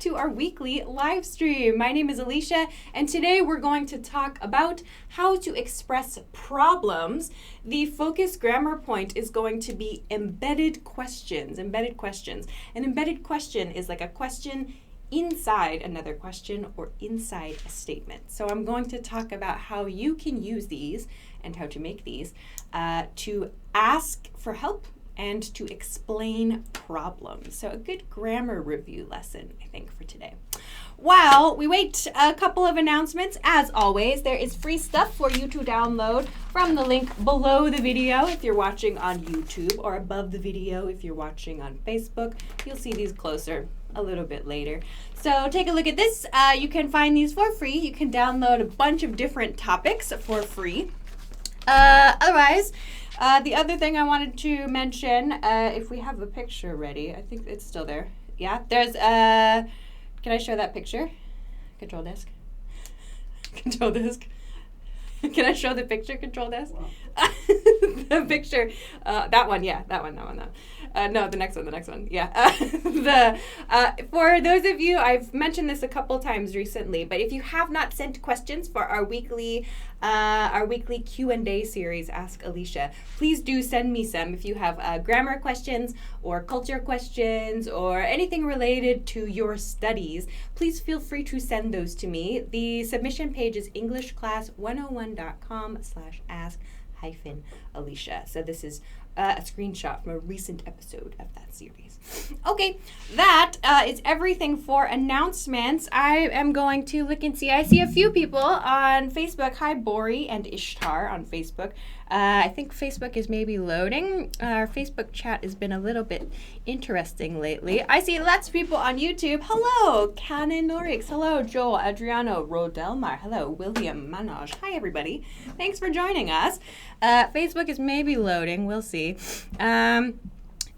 to our weekly live stream. My name is Alicia, and today we're going to talk about how to express problems. The focus grammar point is going to be embedded questions. An embedded question is like a question inside another question or inside a statement. So I'm going to talk about how you can use these and how to make these to ask for help and to explain problems. So a good grammar review lesson, I think, for today. While we wait, a couple of announcements. As always, there is free stuff for you to download from the link below the video if you're watching on YouTube, or above the video if you're watching on Facebook. You'll see these closer a little bit later. So take a look at this. You can find these for free. You can download a bunch of different topics for free. Otherwise, the other thing I wanted to mention, if we have the picture ready, I think it's still there. Yeah, there's, can I show that picture? Control desk. Control desk. Can I show the picture, control desk? Wow. The picture, that one, yeah, that one. No, the next one, yeah. For those of you, I've mentioned this a couple times recently, but if you have not sent questions for our weekly Q&A series, Ask Alicia, please do send me some. If you have grammar questions or culture questions or anything related to your studies, please feel free to send those to me. The submission page is englishclass101.com/ask-Alicia. So this is a screenshot from a recent episode of that series. Okay, that is everything for announcements. I am going to look and see. I see a few people on Facebook. Hi, Bori and Ishtar on Facebook. I think Facebook is maybe loading. Our Facebook chat has been a little bit interesting lately. I see lots of people on YouTube. Hello, Canon Norix. Hello, Joel, Adriano, Rodelmar. Hello, William Manoj. Hi, everybody. Thanks for joining us. Facebook is maybe loading. We'll see.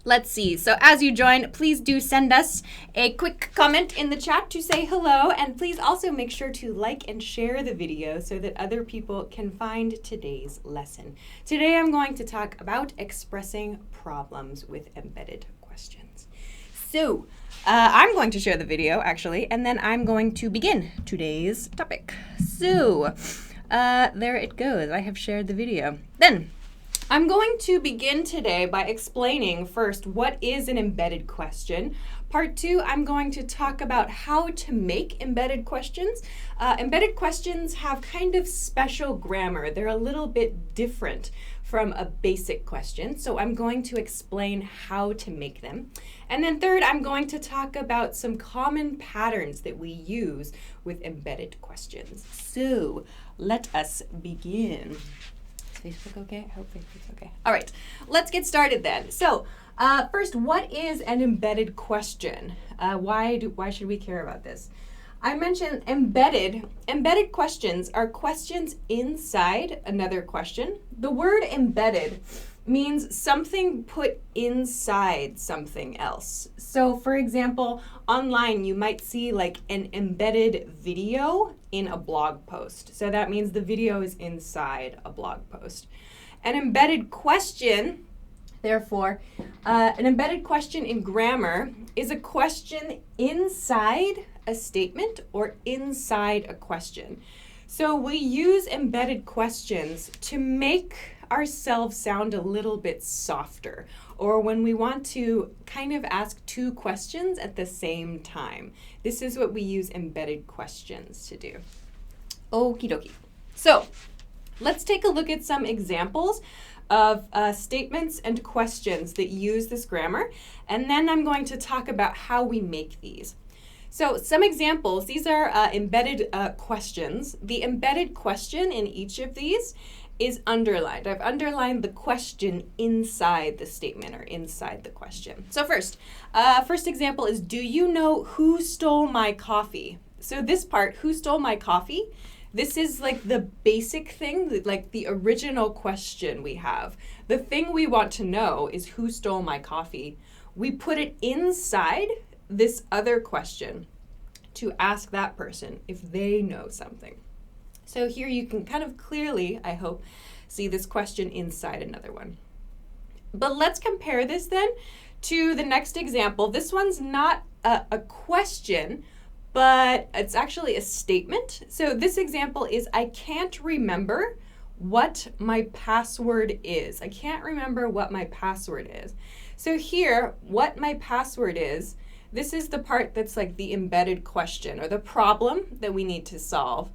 Let's see. So as you join, please do send us a quick comment in the chat to say hello. And please also make sure to like and share the video so that other people can find today's lesson. Today I'm going to talk about expressing problems with embedded questions. So I'm going to share the video, actually, and then I'm going to begin today's topic. So there it goes. I have shared the video. Then I'm going to begin today by explaining first what is an embedded question. Part 2, I'm going to talk about how to make embedded questions. Embedded questions have kind of special grammar. They're a little bit different from a basic question, so I'm going to explain how to make them. And then third, I'm going to talk about some common patterns that we use with embedded questions. So let us begin. Facebook okay? I hope Facebook's okay. All right, let's get started then. So first, what is an embedded question? Why should we care about this? I mentioned embedded. Embedded questions are questions inside another question. The word embedded means something put inside something else. So for example, online you might see like an embedded video in a blog post. So that means the video is inside a blog post. An embedded question, therefore, an embedded question in grammar is a question inside a statement or inside a question. So we use embedded questions to make ourselves sound a little bit softer, or when we want to kind of ask two questions at the same time. This is what we use embedded questions to do. Okie dokie. So let's take a look at some examples of statements and questions that use this grammar, and then I'm going to talk about how we make these. So some examples, these are embedded questions. The embedded question in each of these is underlined. I've underlined the question inside the statement or inside the question. So first example is, do you know who stole my coffee? So this part, who stole my coffee? This is like the basic thing, like the original question we have. The thing we want to know is who stole my coffee. We put it inside this other question to ask that person if they know something. So here you can kind of clearly, I hope, see this question inside another one. But let's compare this then to the next example. This one's not a question, but it's actually a statement. So this example is, I can't remember what my password is. I can't remember what my password is. So here, what my password is, this is the part that's like the embedded question or the problem that we need to solve.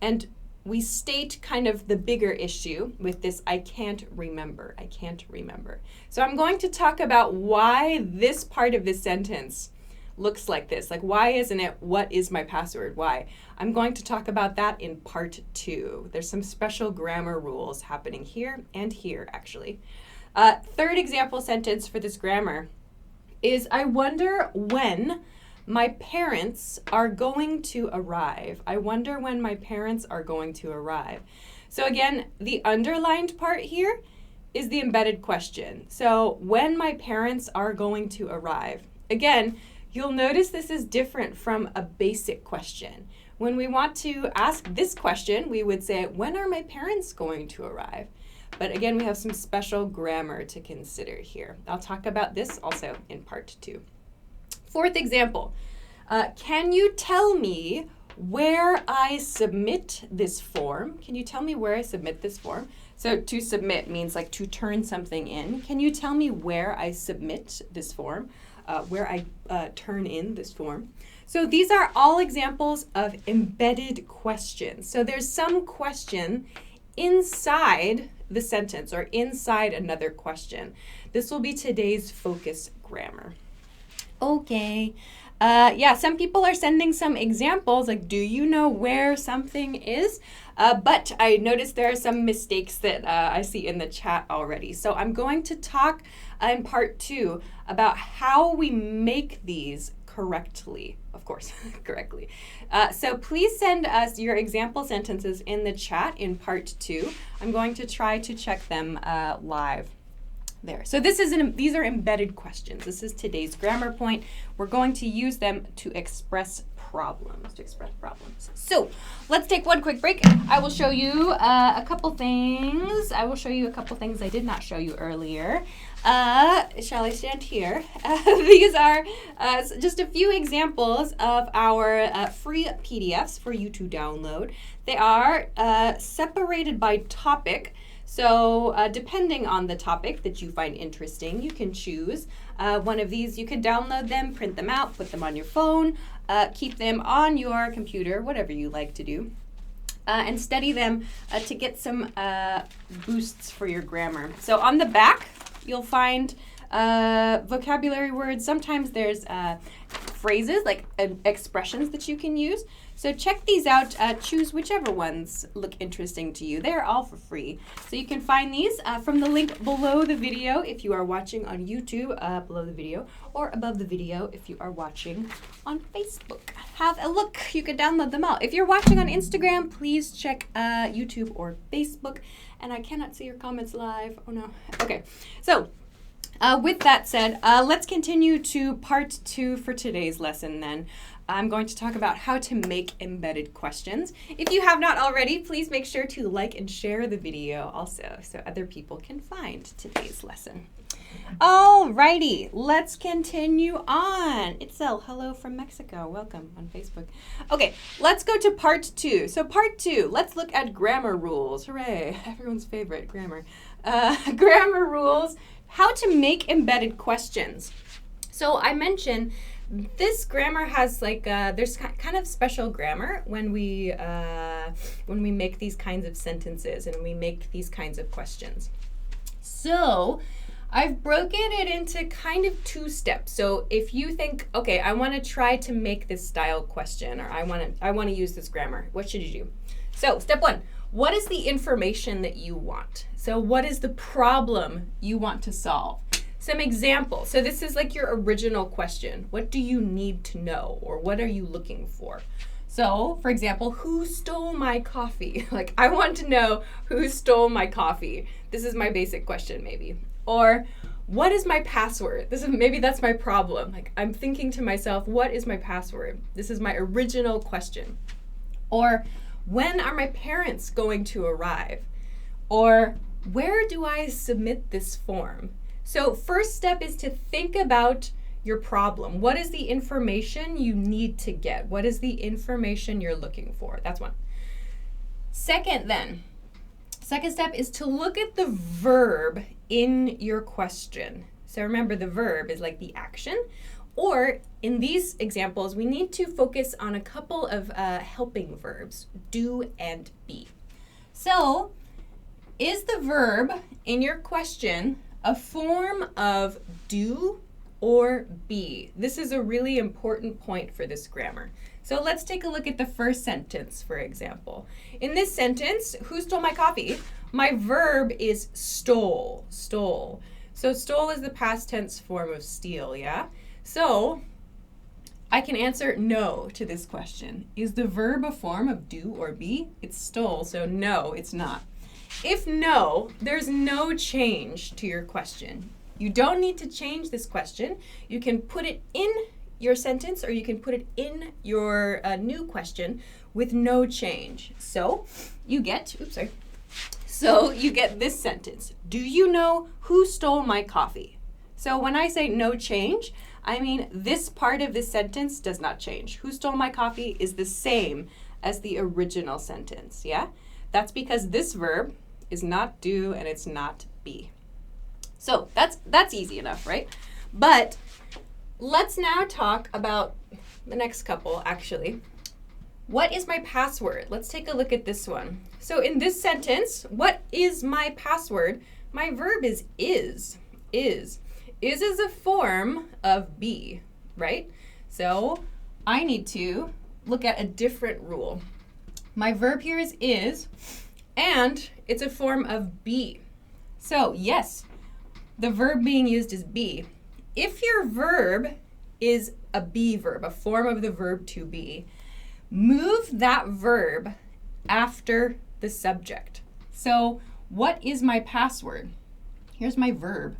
And we state kind of the bigger issue with this, I can't remember. I can't remember. So I'm going to talk about why this part of this sentence looks like this. Like, why isn't it, what is my password? Why? I'm going to talk about that in part 2. There's some special grammar rules happening here and here, actually. Third example sentence for this grammar is, I wonder when my parents are going to arrive. I wonder when my parents are going to arrive. So again, the underlined part here is the embedded question. So when my parents are going to arrive. Again, you'll notice this is different from a basic question. When we want to ask this question, we would say, when are my parents going to arrive? But again, we have some special grammar to consider here. I'll talk about this also in part 2. Fourth example, can you tell me where I submit this form? Can you tell me where I submit this form? So to submit means like to turn something in. Can you tell me where I submit this form? Where I turn in this form. So these are all examples of embedded questions. So there's some question inside the sentence or inside another question. This will be today's focus grammar. Okay. Yeah, some people are sending some examples, like, do you know where something is? But I noticed there are some mistakes that I see in the chat already. So I'm going to talk in part 2 about how we make these correctly, of course, correctly. So please send us your example sentences in the chat in part 2. I'm going to try to check them live. There. So these are embedded questions. This is today's grammar point. We're going to use them to express problems. So let's take one quick break. I will show you a couple things. I did not show you earlier. Shall I stand here? These are just a few examples of our free PDFs for you to download. They are separated by topic. So depending on the topic that you find interesting, you can choose one of these. You can download them, print them out, put them on your phone, keep them on your computer, whatever you like to do, and study them to get some boosts for your grammar. So on the back, you'll find vocabulary words. Sometimes there's phrases, like expressions that you can use. So check these out. Choose whichever ones look interesting to you. They're all for free. So you can find these from the link below the video if you are watching on YouTube, below the video, or above the video if you are watching on Facebook. Have a look. You can download them all. If you're watching on Instagram, please check YouTube or Facebook. And I cannot see your comments live. Oh no. Okay. So with that said, let's continue to part 2 for today's lesson then. I'm going to talk about how to make embedded questions. If you have not already, please make sure to like and share the video also so other people can find today's lesson. Alrighty, let's continue on. Itzel, hello from Mexico. Welcome on Facebook. Okay, let's go to part 2. So part 2, let's look at grammar rules. Hooray, everyone's favorite, grammar. Grammar rules, how to make embedded questions. So I mentioned this grammar has there's kind of special grammar when we make these kinds of sentences and we make these kinds of questions. So I've broken it into kind of 2 steps. So if you think, okay, I want to try to make this style question, or I want to use this grammar, what should you do? So step 1, what is the information that you want? So what is the problem you want to solve? Some examples. So this is like your original question. What do you need to know, or what are you looking for? So, for example, who stole my coffee? Like, I want to know who stole my coffee. This is my basic question, maybe. Or, what is my password? Maybe that's my problem. Like, I'm thinking to myself, what is my password? This is my original question. Or, when are my parents going to arrive? Or, where do I submit this form? So first step is to think about your problem. What is the information you need to get? What is the information you're looking for? That's one. Second step is to look at the verb in your question. So remember, the verb is like the action. Or in these examples, we need to focus on a couple of helping verbs, do and be. So is the verb in your question a form of do or be? This is a really important point for this grammar. So let's take a look at the first sentence, for example. In this sentence, who stole my coffee? My verb is stole, stole. So stole is the past tense form of steal, yeah? So I can answer no to this question. Is the verb a form of do or be? It's stole, so no, it's not. If no, there's no change to your question. You don't need to change this question. You can put it in your sentence or you can put it in your new question with no change. So you get this sentence. Do you know who stole my coffee? So when I say no change, I mean this part of this sentence does not change. Who stole my coffee is the same as the original sentence, yeah? That's because this verb is not do and it's not be. So that's easy enough, right? But let's now talk about the next couple, actually. What is my password? Let's take a look at this one. So in this sentence, what is my password? My verb is is. Is is a form of be, right? So I need to look at a different rule. My verb here is, and it's a form of be. So yes, the verb being used is be. If your verb is a be verb, a form of the verb to be, move that verb after the subject. So what is my password? Here's my verb.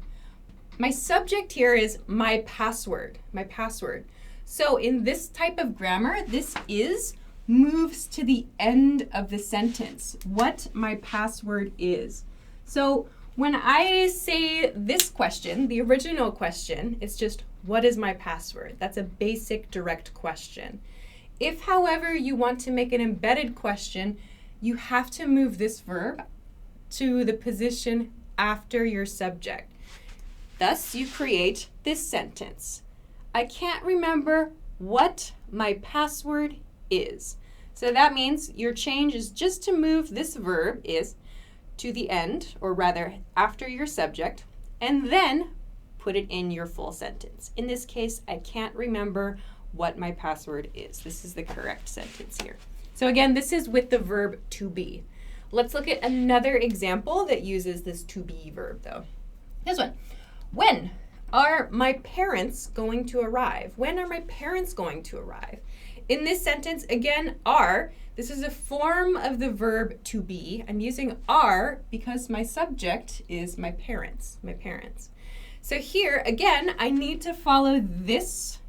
My subject here is my password, my password. So in this type of grammar, this is moves to the end of the sentence, what my password is. So when I say this question, the original question, it's just, what is my password? That's a basic direct question. If, however, you want to make an embedded question, you have to move this verb to the position after your subject. Thus, you create this sentence. I can't remember what my password is. So that means your change is just to move this verb is to the end, or rather after your subject, and then put it in your full sentence. In this case, I can't remember what my password is. This is the correct sentence here. So again, this is with the verb to be. Let's look at another example that uses this to be verb though. This one. When are my parents going to arrive? When are my parents going to arrive? In this sentence, again, are, this is a form of the verb to be. I'm using are because my subject is my parents, So here, again, I need to follow this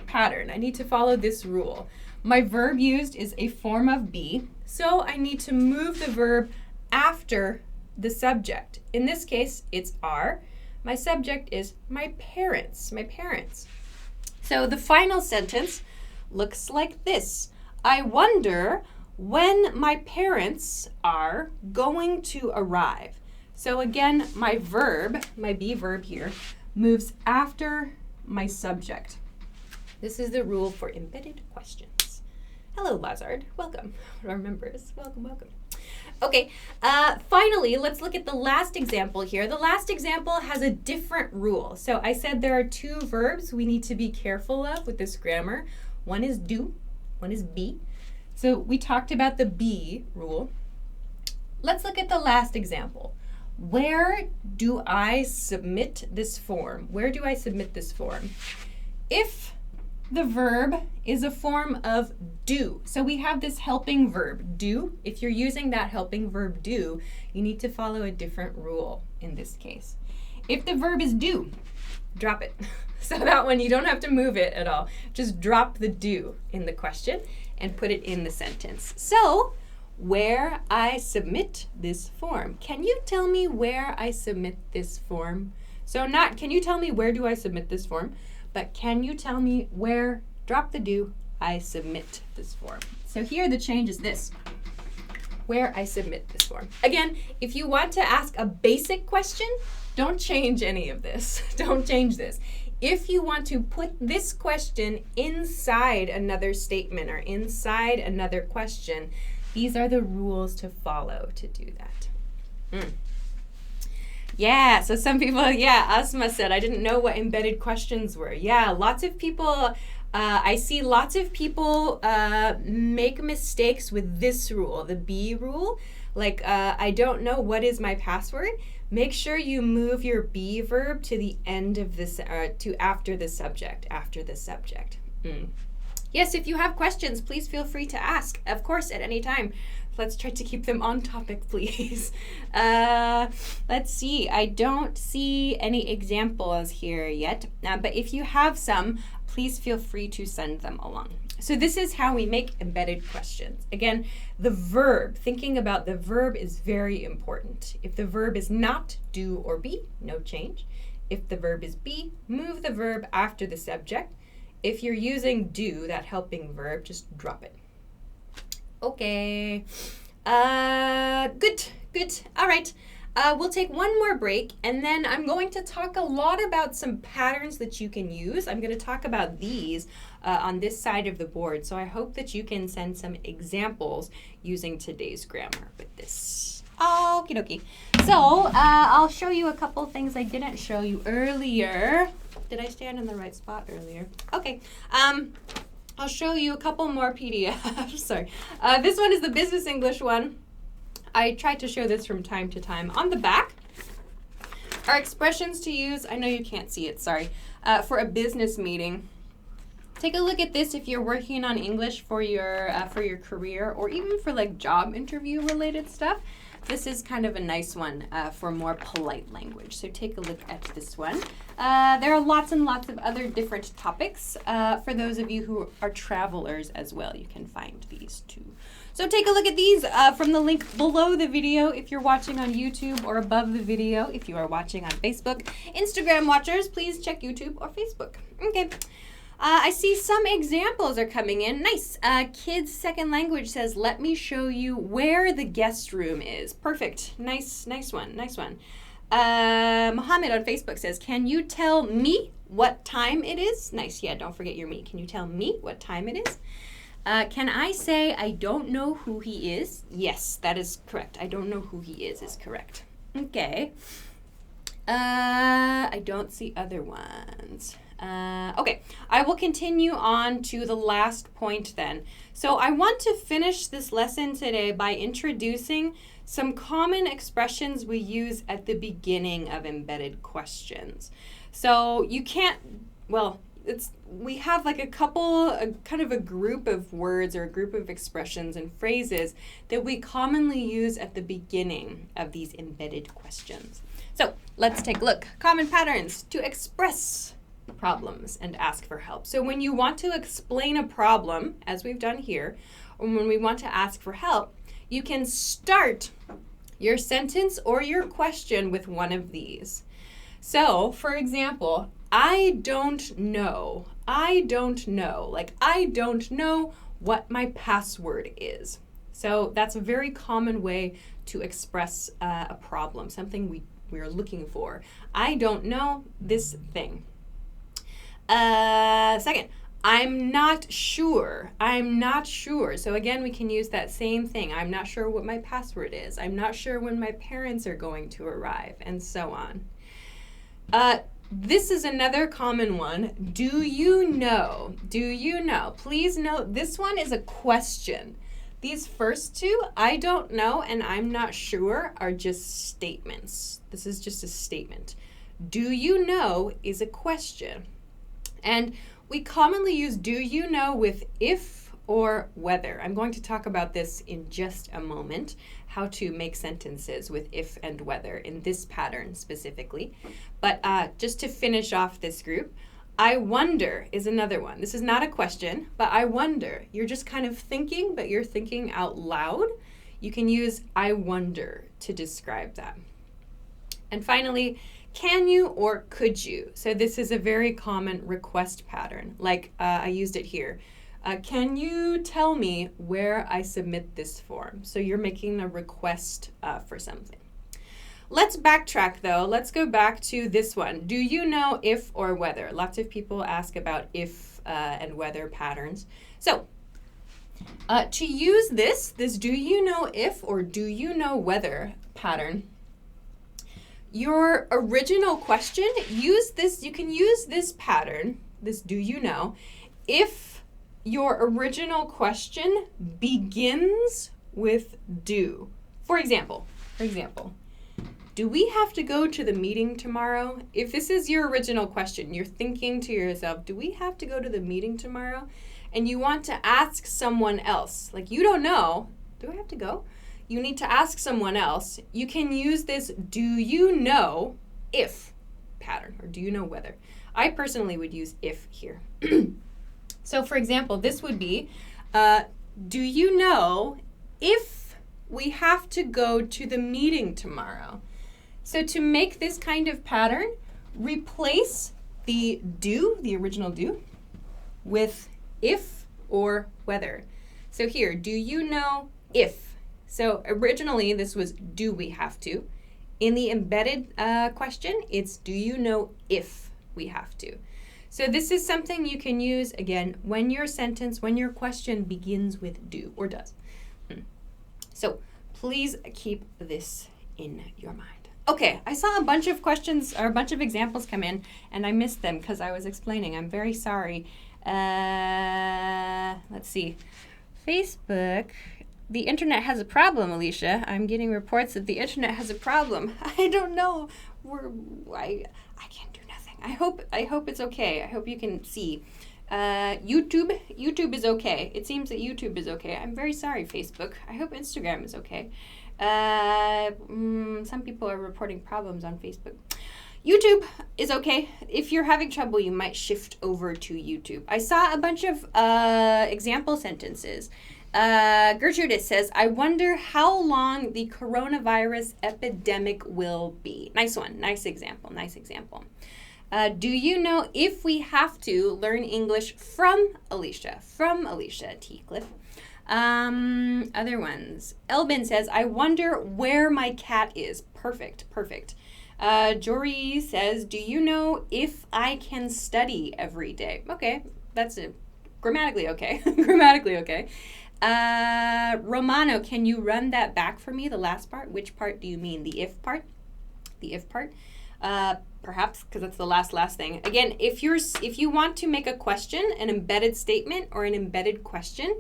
pattern. I need to follow this rule. My verb used is a form of be, so I need to move the verb after the subject. In this case, it's are. My subject is my parents, So the final sentence looks like this. I wonder when my parents are going to arrive. So again, my verb, my be verb here, moves after my subject. This is the rule for embedded questions. Hello, Lazard. Welcome. Our members. Welcome. Okay, finally, let's look at the last example here. The last example has a different rule. So I said there are two verbs we need to be careful of with this grammar. One is do, one is be. So we talked about the be rule. Let's look at the last example. Where do I submit this form? Where do I submit this form? If the verb is a form of do. So we have this helping verb, do. If you're using that helping verb do, you need to follow a different rule in this case. If the verb is do, drop it. So that one, you don't have to move it at all. Just drop the do in the question and put it in the sentence. So, where I submit this form. Can you tell me where I submit this form? So not, can you tell me where do I submit this form? But can you tell me where, drop the do, I submit this form? So here the change is this, where I submit this form. Again, if you want to ask a basic question, don't change any of this. Don't change this. If you want to put this question inside another statement or inside another question, these are the rules to follow to do that. Yeah, so some people, Asma said, I didn't know what embedded questions were. Yeah, lots of people, I see lots of people make mistakes with this rule, the be rule. Like, I don't know what is my password. Make sure you move your be verb to the end of this, to after the subject, Yes, if you have questions, please feel free to ask, of course, at any time. Let's try to keep them on topic, please. Let's see. I don't see any examples here yet, but if you have some, please feel free to send them along. So this is how we make embedded questions. Again, the verb, thinking about the verb is very important. If the verb is not do or be, no change. If the verb is be, move the verb after the subject. If you're using do, that helping verb, just drop it. Okay, good. All right, we'll take one more break, and then I'm going to talk a lot about some patterns that you can use. I'm going to talk about these on this side of the board, so I hope that you can send some examples using today's grammar with this. Okie dokie. So I'll show you a couple things I didn't show you earlier. Did I stand in the right spot earlier? Okay. I'll show you a couple more PDFs. Sorry. This one is the Business English one. I try to show this from time to time. On the back are expressions to use. I know you can't see it, sorry. For a business meeting. Take a look at this if you're working on English for your career or even for like job interview related stuff. This is kind of a nice one for more polite language. So take a look at this one. There are lots and lots of other different topics. For those of you who are travelers as well, you can find these too. So take a look at these from the link below the video if you're watching on YouTube, or above the video if you are watching on Facebook. Instagram watchers, please check YouTube or Facebook. Okay. I see some examples are coming in. Nice. Kids Second Language says, let me show you where the guest room is. Perfect. Nice one. Mohammed on Facebook says, can you tell me what time it is? Nice. Yeah, don't forget your me. Can you tell me what time it is? Can I say I don't know who he is? Yes, that is correct. I don't know who he is correct. Okay. I don't see other ones. Okay, I will continue on to the last point then. So I want to finish this lesson today by introducing some common expressions we use at the beginning of embedded questions. So you can't, well, we have like kind of a group of words or a group of expressions and phrases that we commonly use at the beginning of these embedded questions. So let's take a look. Common patterns to express problems and ask for help. So when you want to explain a problem, as we've done here, or when we want to ask for help, you can start your sentence or your question with one of these. So, for example, I don't know. Like, I don't know what my password is. So that's a very common way to express a problem, something we're looking for. I don't know this thing. Second, I'm not sure. So again, we can use that same thing. I'm not sure what my password is. I'm not sure when my parents are going to arrive, and so on. This is another common one. Do you know? Please note, this one is a question. These first two, I don't know and I'm not sure, are just statements. This is just a statement. Do you know is a question. And we commonly use do you know with if or whether. I'm going to talk about this in just a moment, how to make sentences with if and whether in this pattern specifically. But just to finish off this group, I wonder is another one. This is not a question, but I wonder. You're just kind of thinking, but you're thinking out loud. You can use I wonder to describe that. And finally, can you or could you? So this is a very common request pattern. Like I used it here. Can you tell me where I submit this form? So you're making a request for something. Let's backtrack though. Let's go back to this one. Do you know if or whether? Lots of people ask about if and whether patterns. So to use this do you know if or do you know whether pattern, your original question, use this, you can use this pattern, this do you know, if your original question begins with do. For example, do we have to go to the meeting tomorrow? If this is your original question, you're thinking to yourself, do we have to go to the meeting tomorrow? And you want to ask someone else, like you don't know, do I have to go? You need to ask someone else. You can use this do you know if pattern, or do you know whether. I personally would use if here. So for example, this would be, do you know if we have to go to the meeting tomorrow? So to make this kind of pattern, replace the do, the original do, with if or whether. So here, do you know if? So originally this was do we have to. In the embedded question, it's do you know if we have to. So this is something you can use, again, when your sentence, when your question begins with do or does. So please keep this in your mind. Okay, I saw a bunch of questions or a bunch of examples come in, and I missed them because I was explaining. I'm very sorry. Let's see. Facebook, the internet has a problem, Alicia. I'm getting reports that the internet has a problem. I don't know. I can't do nothing. I hope it's okay. I hope you can see. YouTube is okay. It seems that YouTube is okay. I'm very sorry, Facebook. I hope Instagram is okay. Some people are reporting problems on Facebook. YouTube is okay. If you're having trouble, you might shift over to YouTube. I saw a bunch of example sentences. Gertrude says, I wonder how long the coronavirus epidemic will be. Nice one. Nice example. Do you know if we have to learn English from Alicia? From Alicia T. Cliff. Other ones. Elbin says, I wonder where my cat is. Perfect. Jory says, do you know if I can study every day? Okay, that's it. Grammatically okay. Romano, can you run that back for me, the last part? Which part do you mean? The if part? Perhaps, because that's the last thing. Again, if you want to make a question, an embedded statement or an embedded question,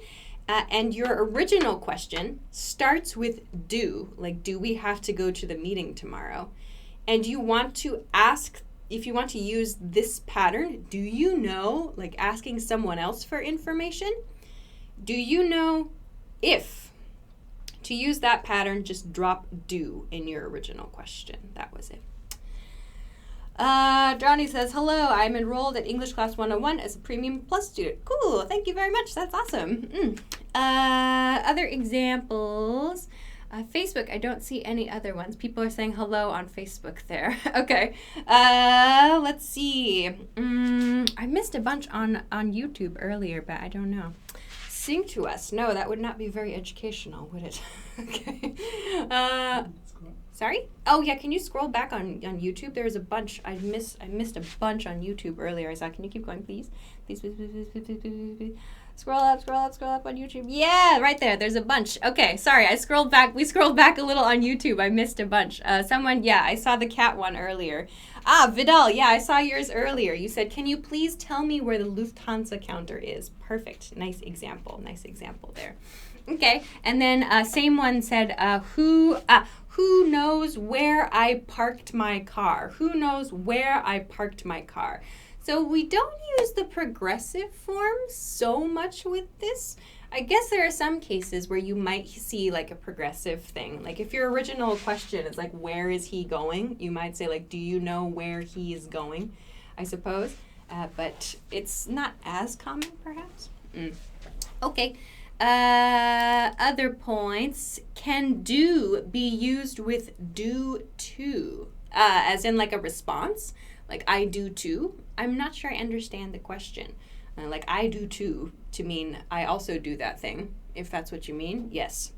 and your original question starts with do, like do we have to go to the meeting tomorrow? And you want to ask, if you want to use this pattern, do you know, like asking someone else for information? Do you know if? To use that pattern, just drop do in your original question. That was it. Johnny says, hello, I'm enrolled at English Class 101 as a Premium Plus student. Cool, thank you very much. That's awesome. Other examples. Facebook, I don't see any other ones. People are saying hello on Facebook there. Okay. Let's see. I missed a bunch on YouTube earlier, but I don't know. Sing to us. No, that would not be very educational, would it? Okay. Sorry? Oh, yeah, can you scroll back on YouTube? There's a bunch. I missed a bunch on YouTube earlier. I saw. Can you keep going, please? Please. Scroll up on YouTube. Yeah, right there. There's a bunch. Okay, sorry. We scrolled back a little on YouTube. I missed a bunch. I saw the cat one earlier. Vidal, yeah, I saw yours earlier. You said, can you please tell me where the Lufthansa counter is? Perfect. Nice example there. Okay, and then same one said, who knows where I parked my car? Who knows where I parked my car? So we don't use the progressive form so much with this. I guess there are some cases where you might see like a progressive thing. Like if your original question is like, where is he going? You might say like, do you know where he is going? I suppose. But it's not as common perhaps. Okay. Other points. Can do be used with do to? as in like a response, like I do too. I'm not sure I understand the question. Like I do too to mean I also do that thing, if that's what you mean. Yes.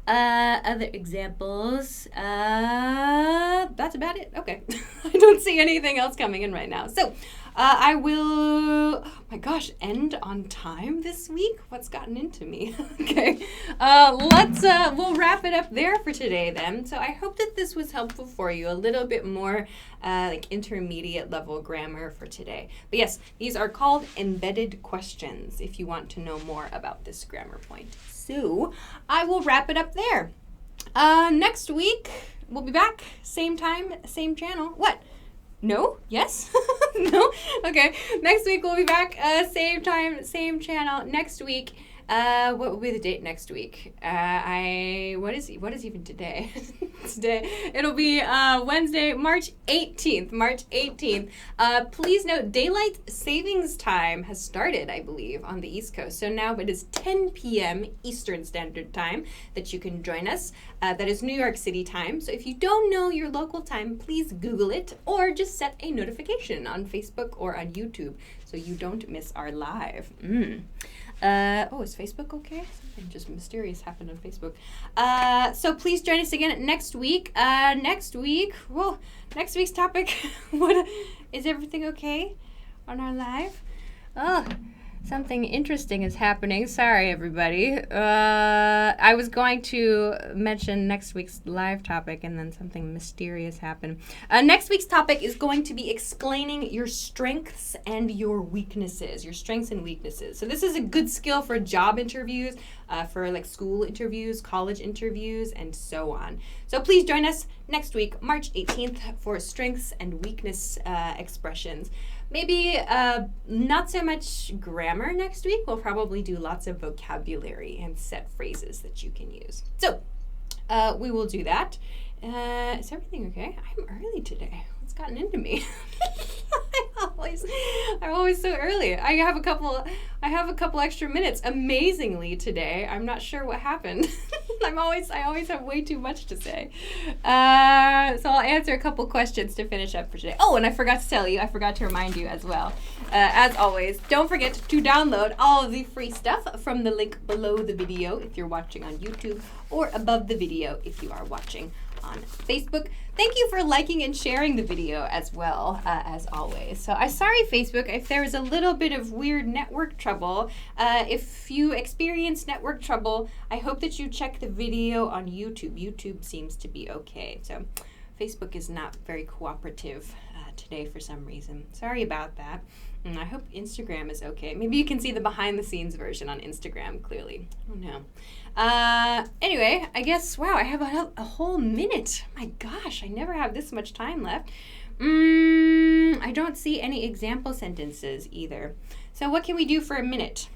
Other examples. That's about it. Okay. I don't see anything else coming in right now. So I will, oh my gosh, end on time this week? What's gotten into me? Okay. We'll wrap it up there for today then. So I hope that this was helpful for you. A little bit more like intermediate level grammar for today. But yes, these are called embedded questions if you want to know more about this grammar point. So I will wrap it up there. Next week, we'll be back. Same time, same channel. What? No? Yes? No? Okay. Next week, we'll be back. Same time, same channel. Next week. What will be the date next week? What is even today? Today it'll be Wednesday, March 18th. March 18th. Please note daylight savings time has started, I believe, on the East Coast. So now it is 10 p.m. Eastern Standard Time that you can join us. That is New York City time. So if you don't know your local time, please Google it or just set a notification on Facebook or on YouTube so you don't miss our live. Is Facebook okay? Something just mysterious happened on Facebook. So please join us again next week. Next week's topic. What is everything okay on our live? Oh, something interesting is happening. Sorry, everybody. I was going to mention next week's live topic, and then something mysterious happened. Next week's topic is going to be explaining your strengths and your weaknesses. Your strengths and weaknesses. So this is a good skill for job interviews, for like school interviews, college interviews, and so on. So please join us next week, March 18th, for strengths and weakness expressions. Maybe not so much grammar next week. We'll probably do lots of vocabulary and set phrases that you can use. So we will do that. Is everything okay? I'm early today. What's gotten into me? I'm always so early. I have a couple extra minutes. Amazingly today, I'm not sure what happened. I always have way too much to say. So I'll answer a couple questions to finish up for today. Oh, and I forgot to remind you as well. As always, don't forget to download all of the free stuff from the link below the video if you're watching on YouTube, or above the video if you are watching on Facebook. Thank you for liking and sharing the video as well, as always. So I'm sorry, Facebook, if there was a little bit of weird network trouble. If you experience network trouble, I hope that you check the video on YouTube. YouTube seems to be okay. So Facebook is not very cooperative today for some reason. Sorry about that. And I hope Instagram is okay. Maybe you can see the behind the scenes version on Instagram clearly. I don't know. Anyway, I guess, wow, I have a whole minute. My gosh, I never have this much time left. I don't see any example sentences either. So what can we do for a minute?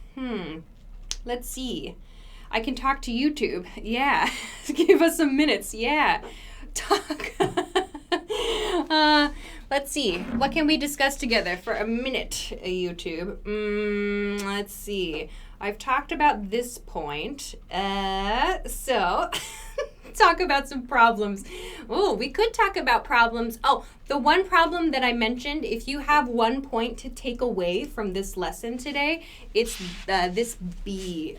Let's see. I can talk to YouTube. Yeah. Give us some minutes. Yeah. Talk. Let's see. What can we discuss together for a minute, YouTube? Let's see. I've talked about this point. So talk about some problems. Oh, we could talk about problems. Oh, the one problem that I mentioned, if you have 1 point to take away from this lesson today, it's this be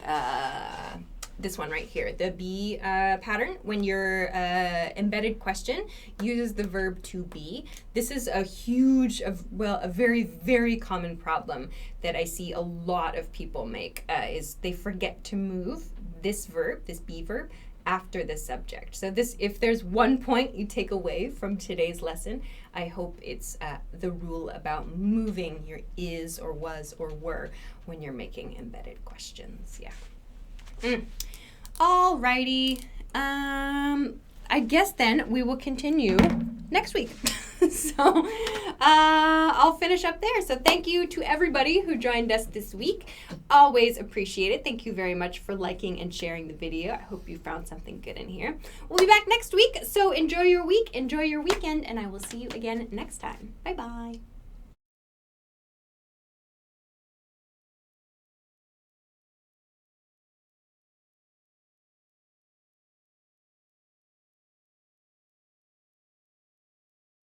this one right here, the be pattern. When your embedded question uses the verb to be, this is a very, very common problem that I see a lot of people make, is they forget to move this verb, this be verb, after the subject. So if there's 1 point you take away from today's lesson, I hope it's the rule about moving your is or was or were when you're making embedded questions. Yeah. Alrighty. I guess then we will continue next week. So I'll finish up there. So thank you to everybody who joined us this week. Always appreciate it. Thank you very much for liking and sharing the video. I hope you found something good in here. We'll be back next week. So enjoy your week, enjoy your weekend, and I will see you again next time. Bye-bye.